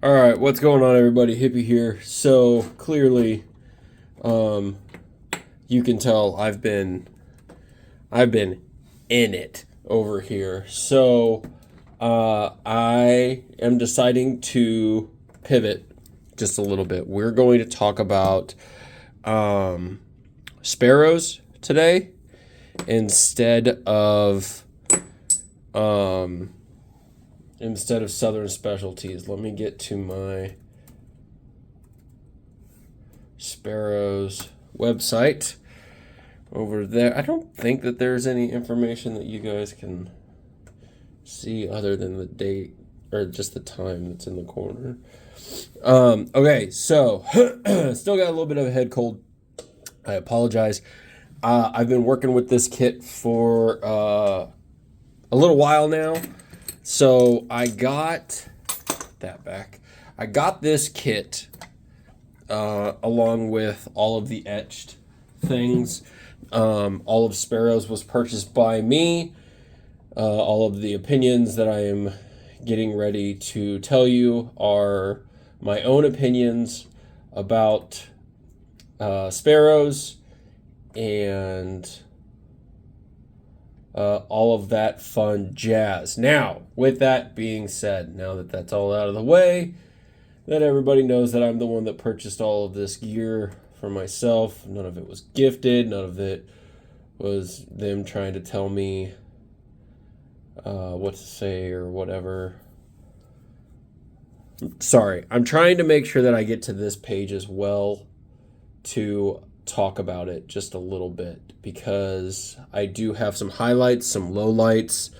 All right, what's going on, everybody? Hippie here. So clearly, um, you can tell I've been in it over here. So I am deciding to pivot just a little bit. We're going to talk about Sparrows today um, instead of Southern Specialties. Let me get to my Sparrows website over there. I don't think that there's any information that you guys can see other than the date or just the time that's in the corner. Okay, so still got a little bit of a head cold. I apologize. I've been working with this kit for a little while now. So I got that back. I got this kit along with all of the etched things. All of Sparrows was purchased by me. All of the opinions that I am getting ready to tell you are my own opinions about Sparrows and all of that fun jazz. Now, with that being said, now that that's all out of the way, that everybody knows that I'm the one that purchased all of this gear for myself. None of it was gifted. None of it was them trying to tell me what to say or whatever. Sorry, I'm trying to make sure that I get to this page as well to talk about it just a little bit, because I do have some highlights, some lowlights,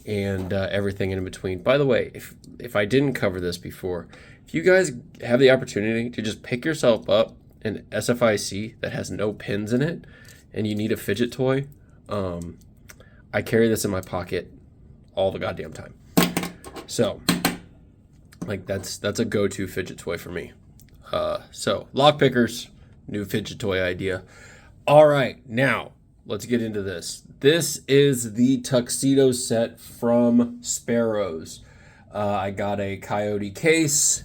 and everything in between. By the way, if I didn't cover this before, if you guys have the opportunity to just pick yourself up an SFIC that has no pins in it and you need a fidget toy, I carry this in my pocket all the goddamn time. So, like, that's a go-to fidget toy for me. So, lock pickers, new fidget toy idea. All right, now let's get into this. This is the tuxedo set from Sparrows. I got a coyote case.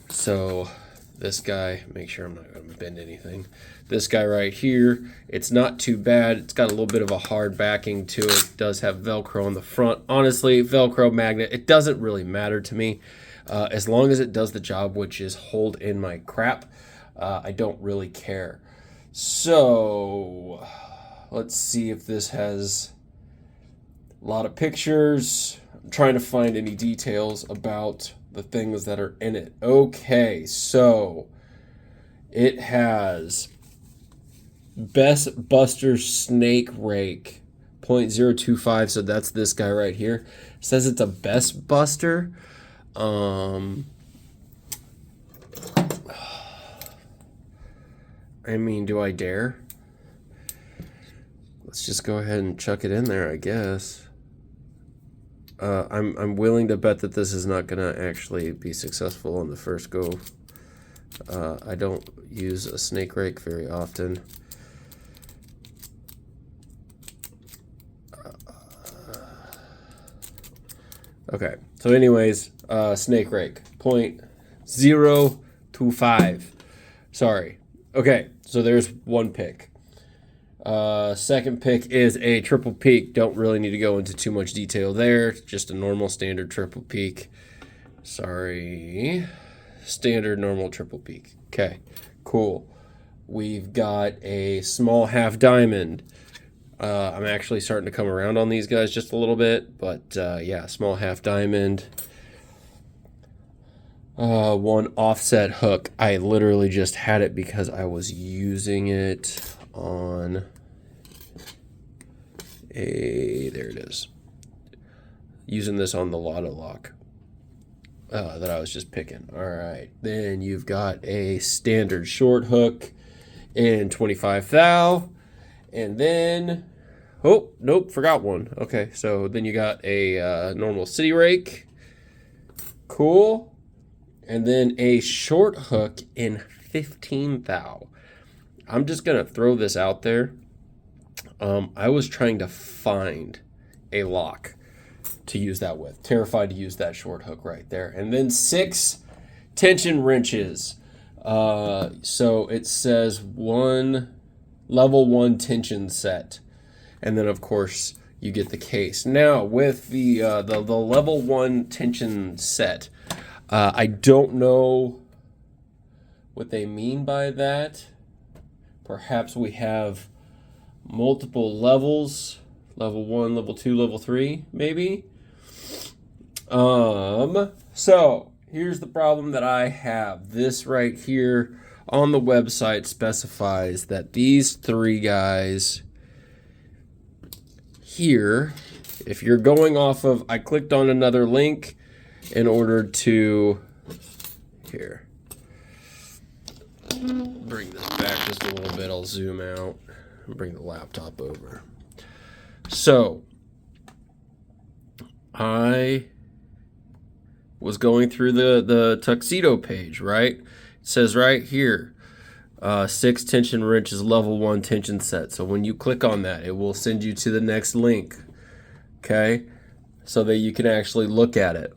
So this guy, make sure I'm not going to bend anything. This guy right here, it's not too bad. It's got a little bit of a hard backing to it. It does have Velcro on the front. Honestly, Velcro magnet, it doesn't really matter to me. As long as it does the job, which is hold in my crap, I don't really care. So let's see if this has a lot of pictures. I'm trying to find any details about the things that are in it. Okay, so it has Best Buster Snake Rake 0.025, so that's this guy right here. It says it's a Best Buster. I mean, do I dare? Let's just go ahead and chuck it in there, I guess. I'm willing to bet that this is not going to actually be successful on the first go. I don't use a snake rake very often. Okay, so anyways, snake rake 0.025. Sorry. Okay, so there's one pick. Second pick is a triple peak. Don't really need to go into too much detail there. Just a normal standard triple peak. Sorry. Standard normal triple peak. Okay, cool. We've got a small half diamond. I'm actually starting to come around on these guys just a little bit, but yeah, small half diamond. One offset hook. I literally just had it because I was using it on there it is. Using this on the Lotto Lock that I was just picking. All right. Then you've got a standard short hook in 25 thou. And then, oh, nope, forgot one. Okay, so then you got a normal city rake. Cool. And then a short hook in 15 thou. I'm just going to throw this out there. I was trying to find a lock to use that with. Terrified to use that short hook right there. And then 6 tension wrenches. So it says level 1 tension set. And then, of course, you get the case. Now, with the level 1 tension set, I don't know what they mean by that. Perhaps we have multiple levels. Level 1, level 2, level 3, maybe. So here's the problem that I have. This right here on the website specifies that these 3 guys here, if you're going off of, I clicked on another link in order to, here, bring this back just a little bit. I'll zoom out and bring the laptop over. So I was going through the tuxedo page, right? It says right here, 6 tension wrenches, level 1 tension set. So when you click on that, it will send you to the next link, okay? So that you can actually look at it.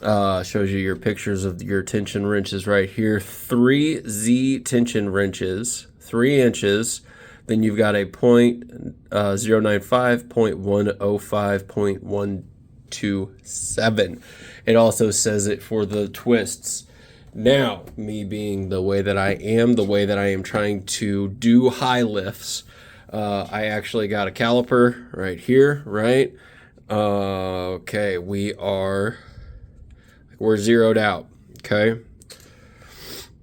Shows you your pictures of your tension wrenches right here. 3 Z tension wrenches, 3 inches. Then you've got a 0.095, 0.105, 0.127. It also says it for the twists. Now, me being the way that I am trying to do high lifts, I actually got a caliper right here, right? Okay, we're zeroed out, okay?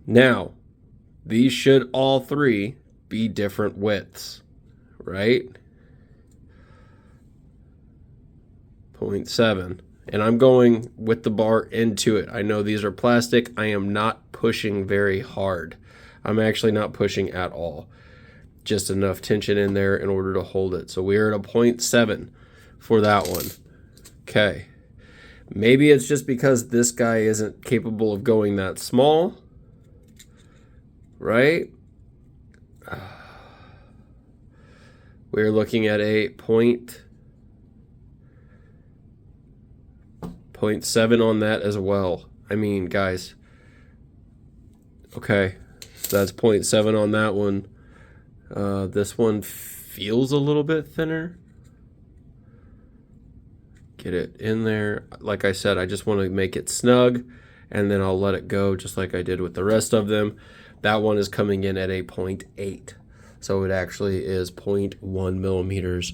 Now, these should all 3 be different widths, right? 0.7. And I'm going with the bar into it. I know these are plastic. I am not pushing very hard. I'm actually not pushing at all. Just enough tension in there in order to hold it. So we're at a 0.7 for that one. Okay. Maybe it's just because this guy isn't capable of going that small. Right? We're looking at a 0.7 on that as well. I mean, guys. Okay, so that's 0.7 on that one. This one feels a little bit thinner. Get it in there. Like I said, I just want to make it snug, and then I'll let it go just like I did with the rest of them. That one is coming in at a 0.8. So it actually is 0.1 millimeters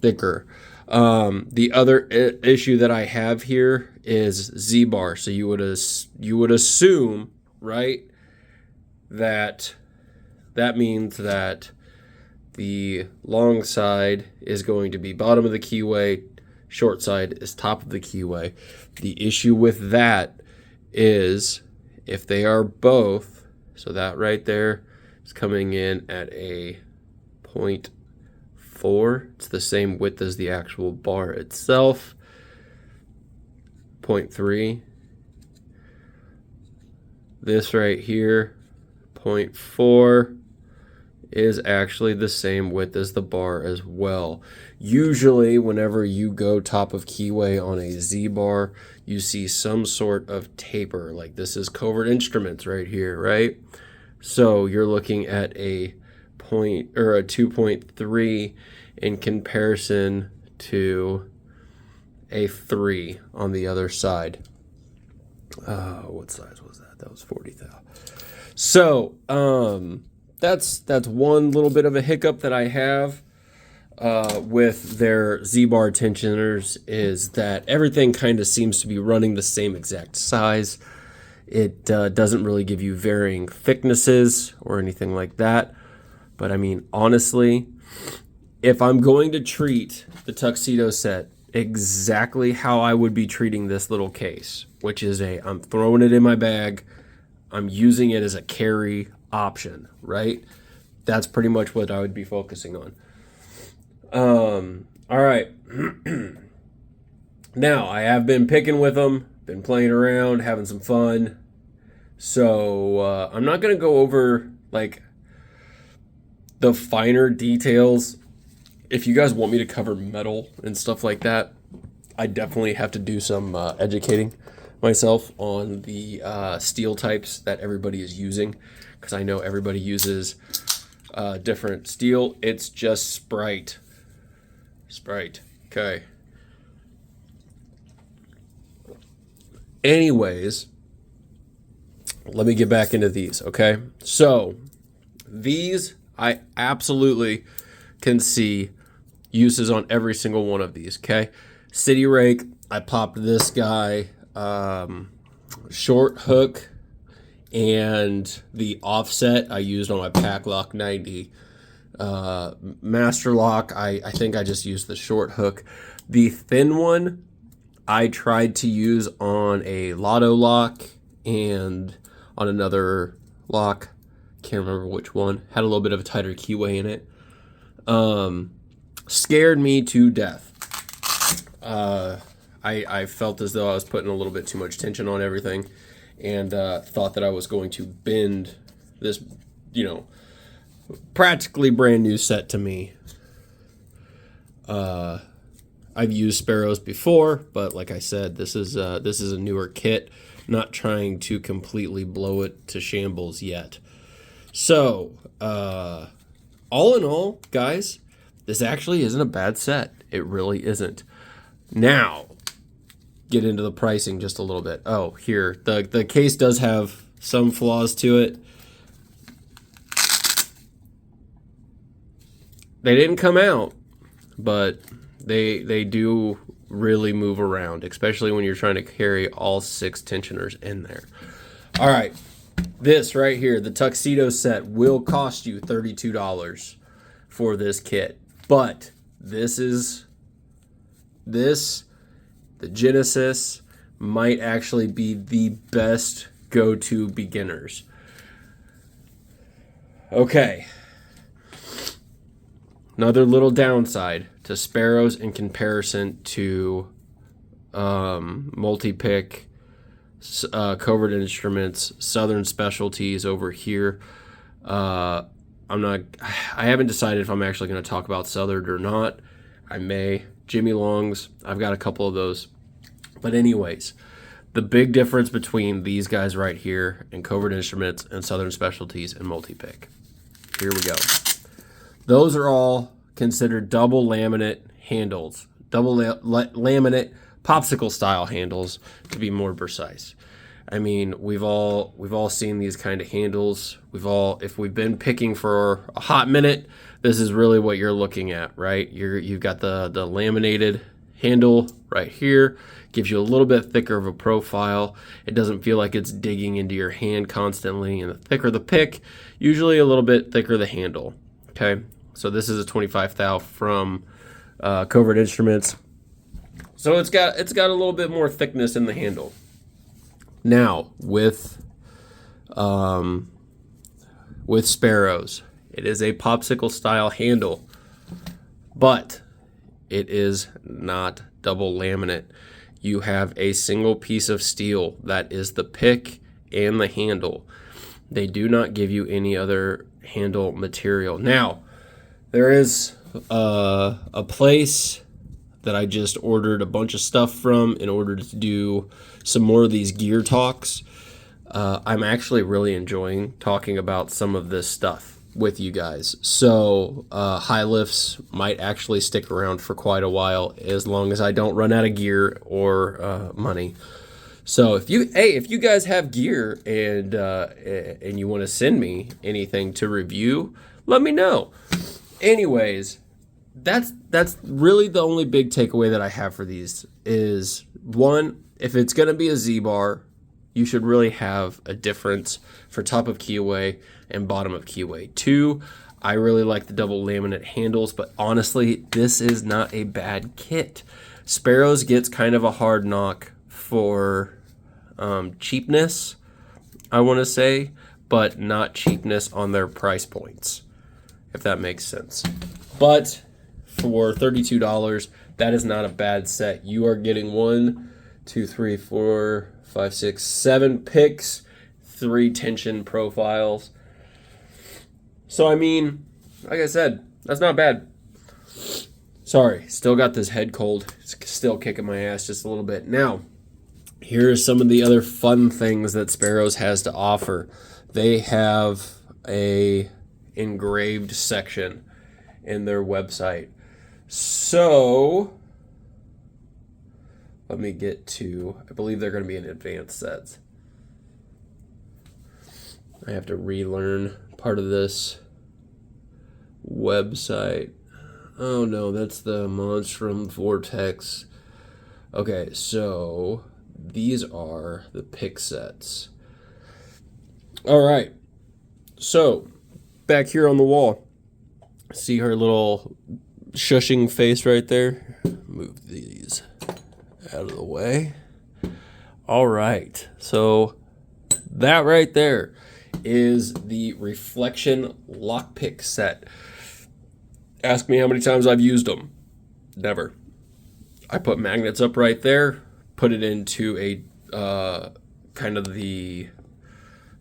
thicker. The other issue that I have here is Z-bar. So you would assume, right, that means that the long side is going to be bottom of the keyway, short side is top of the keyway. The issue with that is if they are both, so that right there is coming in at a 0.4. It's the same width as the actual bar itself. 0.3. This right here, 0.4, is actually the same width as the bar as well. Usually, whenever you go top of keyway on a Z-bar, you see some sort of taper. Like this is Covert Instruments right here, right? So you're looking at a 2.3 in comparison to a 3 on the other side. What size was that? That was 40 thou. So that's one little bit of a hiccup that I have with their Z-bar tensioners, is that everything kind of seems to be running the same exact size. It doesn't really give you varying thicknesses or anything like that. But I mean, honestly, if I'm going to treat the tuxedo set exactly how I would be treating this little case, which is I'm throwing it in my bag, I'm using it as a carry option, right? That's pretty much what I would be focusing on. All right. Now, I have been picking with them, been playing around, having some fun. So I'm not going to go over like the finer details. If you guys want me to cover metal and stuff like that, I definitely have to do some educating myself on the steel types that everybody is using, because I know everybody uses different steel. It's just Sprite. Okay. Anyways, let me get back into these, okay? So, these, I absolutely can see uses on every single one of these, okay? City rake, I popped this guy, short hook, and the offset I used on my Packlock 90. Master lock, I think I just used the short hook. The thin one, I tried to use on a Lotto lock and on another lock. Can't remember which one. Had a little bit of a tighter keyway in it. Scared me to death. I felt as though I was putting a little bit too much tension on everything, and thought that I was going to bend this, practically brand new set to me. I've used Sparrows before, but like I said, this is a newer kit. Not trying to completely blow it to shambles yet. So, all in all, guys, this actually isn't a bad set. It really isn't. Now, get into the pricing just a little bit. Oh, here, the case does have some flaws to it. They didn't come out, but they do really move around, especially when you're trying to carry all 6 tensioners in there. All right, this right here, the tuxedo set, will cost you $32 for this kit, but the Genesis might actually be the best go-to beginners. Okay. Another little downside to Sparrows in comparison to multi-pick, Covert Instruments, Southern Specialties over here. I haven't decided if I'm actually going to talk about Southern or not. I may. Jimmy Longs, I've got a couple of those. But anyways, the big difference between these guys right here and Covert Instruments and Southern Specialties and multi-pick. Here we go. Those are all considered double laminate handles, double laminate popsicle style handles, to be more precise. I mean, we've all seen these kind of handles. If we've been picking for a hot minute, this is really what you're looking at, right? You've got the laminated handle right here. Gives you a little bit thicker of a profile. It doesn't feel like it's digging into your hand constantly. And the thicker the pick, usually a little bit thicker the handle. Okay, so this is a 25 thou from Covert Instruments. So it's got a little bit more thickness in the handle. Now with Sparrows, it is a popsicle style handle, but it is not double laminate. You have a single piece of steel that is the pick and the handle. They do not give you any other handle material. Now, there is a place that I just ordered a bunch of stuff from in order to do some more of these gear talks. I'm actually really enjoying talking about some of this stuff with you guys. So high lifts might actually stick around for quite a while, as long as I don't run out of gear or money. So if you guys have gear and you want to send me anything to review, let me know. Anyways, that's really the only big takeaway that I have for these is, one, if it's going to be a Z-bar, you should really have a difference for top of keyway and bottom of keyway. 2, I really like the double laminate handles, but honestly, this is not a bad kit. Sparrows gets kind of a hard knock for cheapness, I want to say, but not cheapness on their price points, if that makes sense. But for $32, that is not a bad set. You are getting 1, 2, 3, 4, 5, 6, 7 picks, 3 tension profiles. So, I mean, like I said, that's not bad. Sorry, still got this head cold. It's still kicking my ass just a little bit. Now, Here are some of the other fun things that Sparrows has to offer. They have a engraved section in their website. So let me get to, I believe they're going to be in advanced sets. I have to relearn part of this website. Oh no, that's the Monstrum Vortex. Okay, so these are the pick sets. All right, so back here on the wall, see her little shushing face right there? Move these out of the way. All right, so that right there is the Reflection Lockpick set. Ask me how many times I've used them. Never. I put magnets up right there, put it into a kind of the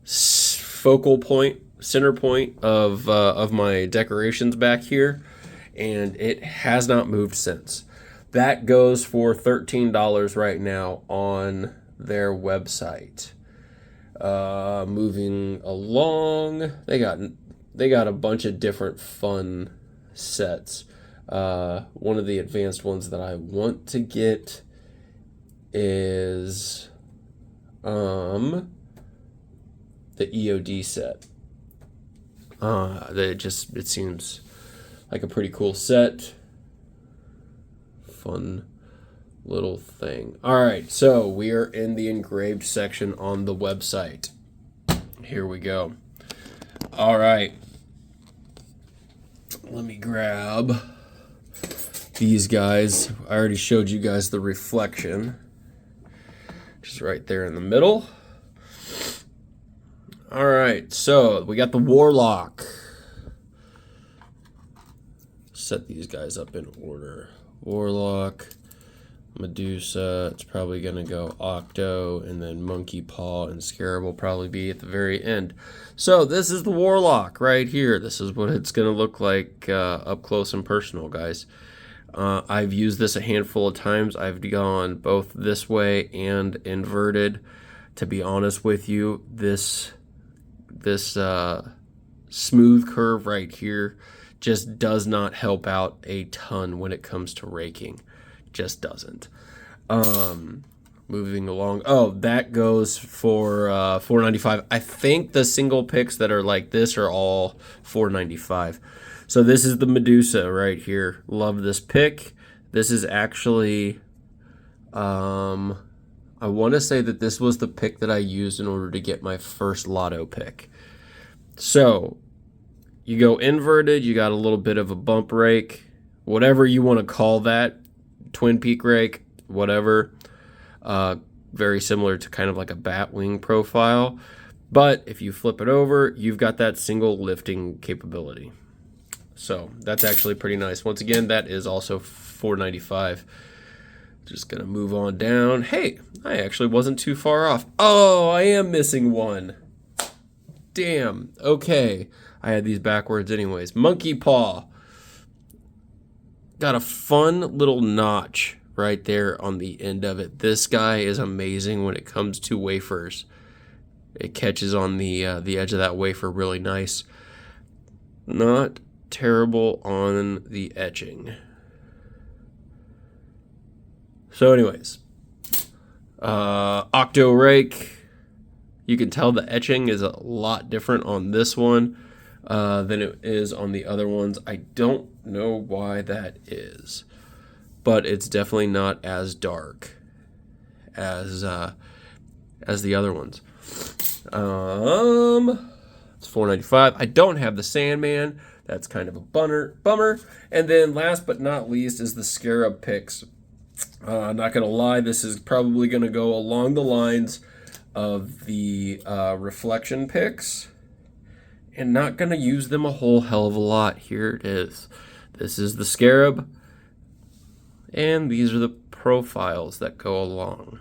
focal point, center point of my decorations back here, and it has not moved since. That goes for $13 right now on their website. Moving along, they got a bunch of different fun sets. One of the advanced ones that I want to get is the EOD set. It seems like a pretty cool set. Fun little thing. All right, so we are in the engraved section on the website. Here we go. All right. Let me grab these guys. I already showed you guys the Reflection. Just right there in the middle. All right, so we got the Warlock. Set these guys up in order. Warlock, Medusa, it's probably going to go Octo, and then Monkey Paw and Scarab will probably be at the very end. So this is the Warlock right here. This is what it's going to look like up close and personal, guys. I've used this a handful of times. I've gone both this way and inverted. To be honest with you, this smooth curve right here just does not help out a ton when it comes to raking. Just doesn't. Moving along. Oh, that goes for $4.95. I think the single picks that are like this are all $4.95. So this is the Medusa right here. Love this pick. This is actually, I want to say that this was the pick that I used in order to get my first lotto pick. So you go inverted, you got a little bit of a bump rake, whatever you want to call that, twin peak rake, whatever. Very similar to kind of like a bat wing profile. But if you flip it over, you've got that single lifting capability. So that's actually pretty nice. Once again, that is also $4.95. Just going to move on down. Hey, I actually wasn't too far off. Oh, I am missing one. Damn. Okay. I had these backwards anyways. Monkey Paw. Got a fun little notch right there on the end of it. This guy is amazing when it comes to wafers. It catches on the edge of that wafer really nice. Not terrible on the etching. So anyways, Octo Rake. You can tell the etching is a lot different on this one than it is on the other ones. I don't know why that is, but it's definitely not as dark as the other ones. It's $4.95. I don't have the Sandman. That's kind of a bummer. And then last but not least is the Scarab picks. Not gonna lie, this is probably gonna go along the lines of the Reflection picks, and not gonna use them a whole hell of a lot. Here it is. This is the Scarab, and these are the profiles that go along.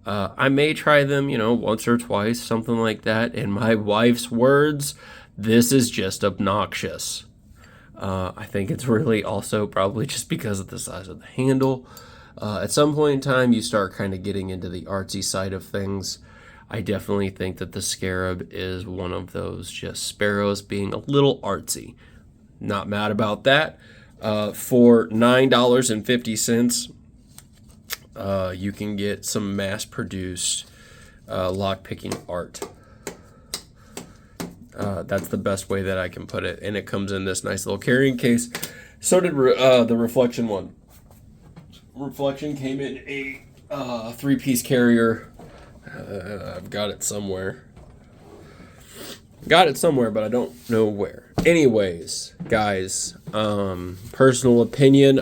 I may try them, once or twice, something like that. In my wife's words, this is just obnoxious. I think it's really also probably just because of the size of the handle. At some point in time, you start kind of getting into the artsy side of things. I definitely think that the Scarab is one of those, just Sparrows being a little artsy. Not mad about that. For $9.50, you can get some mass-produced lock-picking art. That's the best way that I can put it. And it comes in this nice little carrying case. So did the Reflection one. Reflection came in a 3-piece carrier. I've got it somewhere. But I don't know where. Anyways, guys, personal opinion,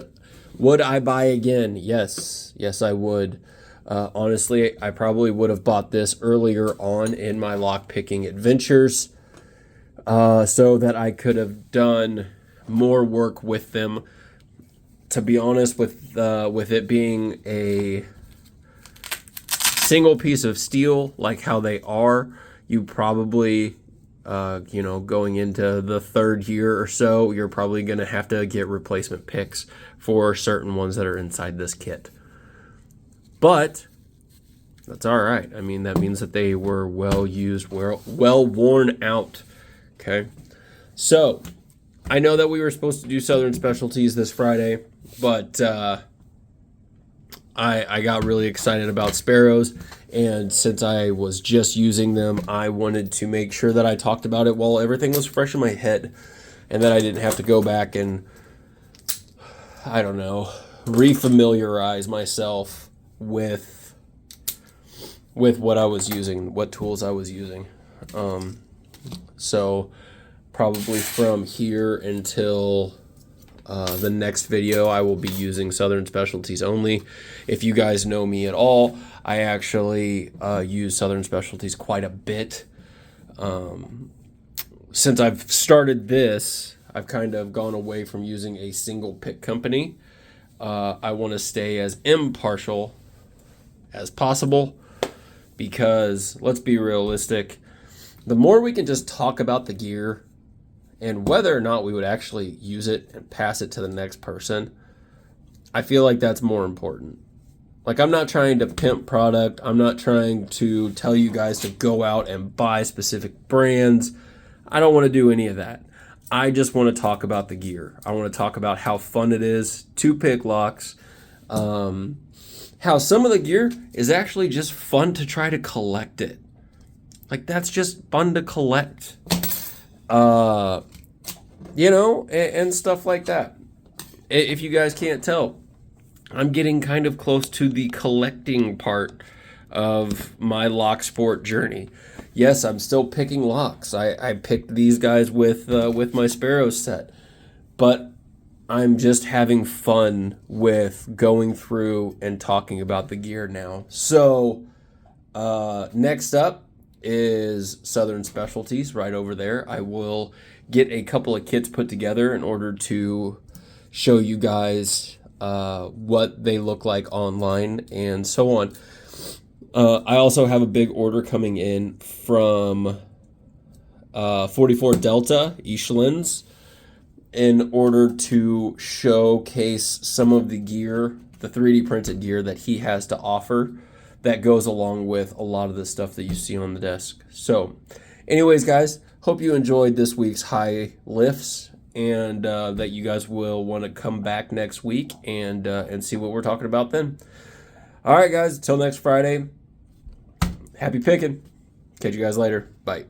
would I buy again? Yes, I would. Honestly, I probably would have bought this earlier on in my lock-picking adventures, so that I could have done more work with them. To be honest, with it being a single piece of steel, like how they are, you probably, going into the 3rd year or so, you're probably going to have to get replacement picks for certain ones that are inside this kit. But that's all right. I mean, that means that they were well used, well worn out. Okay. So I know that we were supposed to do Southern Specialties this Friday, but I got really excited about Sparrows, and since I was just using them, I wanted to make sure that I talked about it while everything was fresh in my head, and that I didn't have to go back and, I don't know, refamiliarize myself with what I was using, what tools I was using. So probably from here until the next video, I will be using Southern Specialties only. If you guys know me at all, I actually use Southern Specialties quite a bit. Since I've started this, I've kind of gone away from using a single pick company. I want to stay as impartial as possible, because let's be realistic, the more we can just talk about the gear and whether or not we would actually use it and pass it to the next person, I feel like that's more important. Like, I'm not trying to pimp product. I'm not trying to tell you guys to go out and buy specific brands. I don't want to do any of that. I just want to talk about the gear. I want to talk about how fun it is to pick locks. How some of the gear is actually just fun to try to collect it. Like, that's just fun to collect. And stuff like that. If you guys can't tell, I'm getting kind of close to the collecting part of my lock sport journey. Yes, I'm still picking locks. I picked these guys with my Sparrows set, but I'm just having fun with going through and talking about the gear now. So next up is Southern Specialties right over there. I will get a couple of kits put together in order to show you guys what they look like online and so on. I also have a big order coming in from 44 Delta Eastlands in order to showcase some of the gear, the 3D printed gear that he has to offer that goes along with a lot of the stuff that you see on the desk. So anyways, guys, hope you enjoyed this week's high lifts, and that you guys will want to come back next week and see what we're talking about then. All right, guys, until next Friday, happy picking. Catch you guys later. Bye.